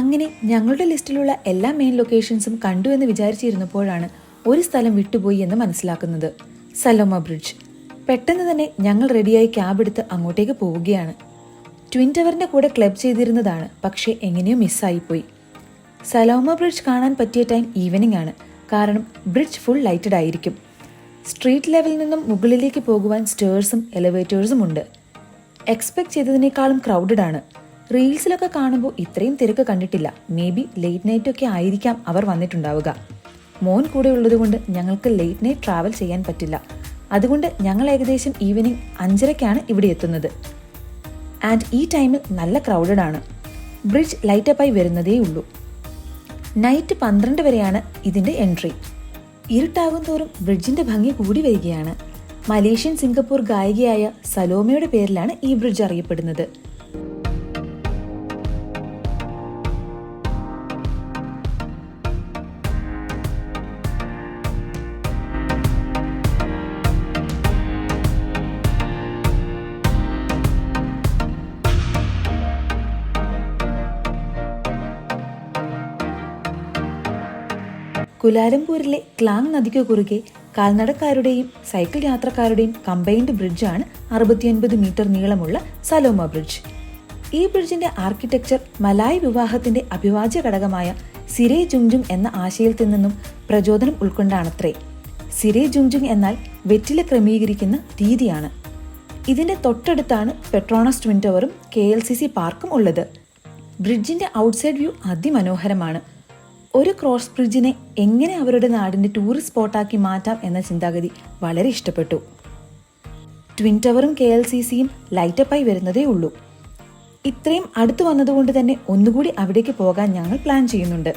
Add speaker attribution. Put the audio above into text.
Speaker 1: അങ്ങനെ ഞങ്ങളുടെ ലിസ്റ്റിലുള്ള എല്ലാ മെയിൻ ലൊക്കേഷൻസും കണ്ടു എന്ന് വിചാരിച്ചിരുന്നപ്പോഴാണ് ഒരു സ്ഥലം വിട്ടുപോയി എന്ന് മനസ്സിലാക്കുന്നത്. സലോമ ബ്രിഡ്ജ്. പെട്ടെന്ന് തന്നെ ഞങ്ങൾ റെഡിയായി ക്യാബ് എടുത്ത് അങ്ങോട്ടേക്ക് പോവുകയാണ്. ട്വിൻ ടവറിന്റെ കൂടെ ക്ലബ് ചെയ്തിരുന്നതാണ്, പക്ഷേ എങ്ങനെയോ മിസ്സായിപ്പോയി. സലോമ ബ്രിഡ്ജ് കാണാൻ പറ്റിയ ടൈം ഈവനിംഗ് ആണ്, കാരണം ബ്രിഡ്ജ് ഫുൾ ലൈറ്റഡ് ആയിരിക്കും. സ്ട്രീറ്റ് ലെവലിൽ നിന്നും മുകളിലേക്ക് പോകുവാൻ സ്റ്റേഴ്സും എലിവേറ്റേഴ്സും ഉണ്ട്. എക്സ്പെക്ട് ചെയ്തതിനേക്കാളും ക്രൗഡഡ് ആണ്. റീൽസിലൊക്കെ കാണുമ്പോൾ ഇത്രയും തിരക്ക് കണ്ടിട്ടില്ല. മേ ബി ലേറ്റ് നൈറ്റ് ഒക്കെ ആയിരിക്കാം അവർ വന്നിട്ടുണ്ടാവുക. മോൻ കൂടെ ഉള്ളതുകൊണ്ട് ഞങ്ങൾക്ക് ലേറ്റ് നൈറ്റ് ട്രാവൽ ചെയ്യാൻ പറ്റില്ല. അതുകൊണ്ട് ഞങ്ങൾ ഏകദേശം ഈവനിങ് 5:30 ഇവിടെ എത്തുന്നത്. ആൻഡ് ഈ ടൈമിൽ നല്ല ക്രൗഡഡ് ആണ്. ബ്രിഡ്ജ് ലൈറ്റപ്പായി വരുന്നതേ ഉള്ളൂ. നൈറ്റ് 12 വരെയാണ് ഇതിന്റെ എൻട്രി. ഇരുട്ടാകും തോറും ബ്രിഡ്ജിന്റെ ഭംഗി കൂടി വരികയാണ്. മലേഷ്യൻ സിംഗപ്പൂർ ഗായികയായ സലോമയുടെ പേരിലാണ് ഈ ബ്രിഡ്ജ് അറിയപ്പെടുന്നത്. കുലാലംപൂരിലെ ക്ലാങ് നദിക്കു കുറുകെ കാൽനടക്കാരുടെയും സൈക്കിൾ യാത്രക്കാരുടെയും കമ്പൈൻഡ് ബ്രിഡ്ജാണ് 69 മീറ്റർ നീളമുള്ള സലോമ ബ്രിഡ്ജ്. ഈ ബ്രിഡ്ജിന്റെ ആർക്കിടെക്ചർ മലായ് വിവാഹത്തിന്റെ അവിഭാജ്യ ഘടകമായ സിരേ ജുങ്ജുങ് എന്ന ആശയത്തിൽ നിന്നും പ്രചോദനം ഉൾക്കൊണ്ടാണത്രേ. സിരേ ജുങ്ജുങ് എന്നാൽ വെറ്റില ക്രമീകരിക്കുന്ന രീതിയാണ്. ഇതിന്റെ തൊട്ടടുത്താണ് പെട്രോണസ് ട്വിൻ ടവറും KLCC പാർക്കും ഉള്ളത്. ബ്രിഡ്ജിന്റെ ഔട്ട്സൈഡ് വ്യൂ അതിമനോഹരമാണ്. ഒരു ക്രോസ് ബ്രിഡ്ജിനെ എങ്ങനെ അവരുടെ നാടിന്റെ ടൂറിസ്റ്റ് സ്പോട്ടാക്കി മാറ്റാം എന്ന ചിന്താഗതി വളരെ ഇഷ്ടപ്പെട്ടു. ട്വിൻ ടവറും KLCCയും ലൈറ്റപ്പായി വരുന്നതേ ഉള്ളൂ. ഇത്രയും അടുത്തു വന്നതുകൊണ്ട് തന്നെ ഒന്നുകൂടി അവിടേക്ക് പോകാൻ ഞങ്ങൾ പ്ലാൻ ചെയ്യുന്നുണ്ട്.